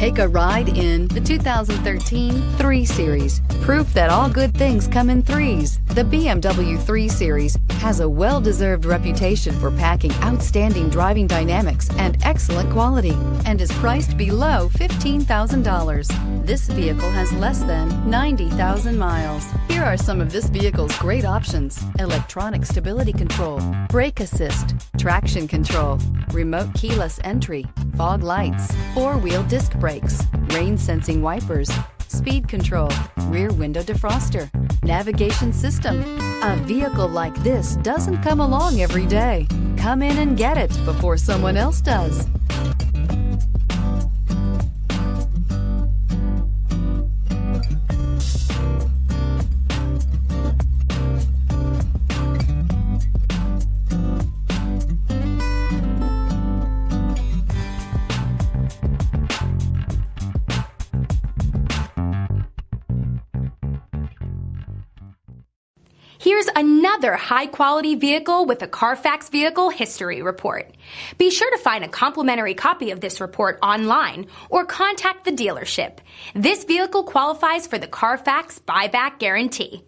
Take a ride in the 2013 3 Series. Proof that all good things come in threes. The BMW 3 Series has a well-deserved reputation for packing outstanding driving dynamics and excellent quality, and is priced below $15,000. This vehicle has less than 90,000 miles. Here are some of this vehicle's great options: electronic stability control, brake assist, traction control, remote keyless entry, fog lights, 4-wheel disc brakes, rain sensing wipers, speed control, rear window defroster, navigation system. A vehicle like this doesn't come along every day. Come in and get it before someone else does. Here's another high-quality vehicle with a Carfax Vehicle History Report. Be sure to find a complimentary copy of this report online or contact the dealership. This vehicle qualifies for the Carfax Buyback Guarantee.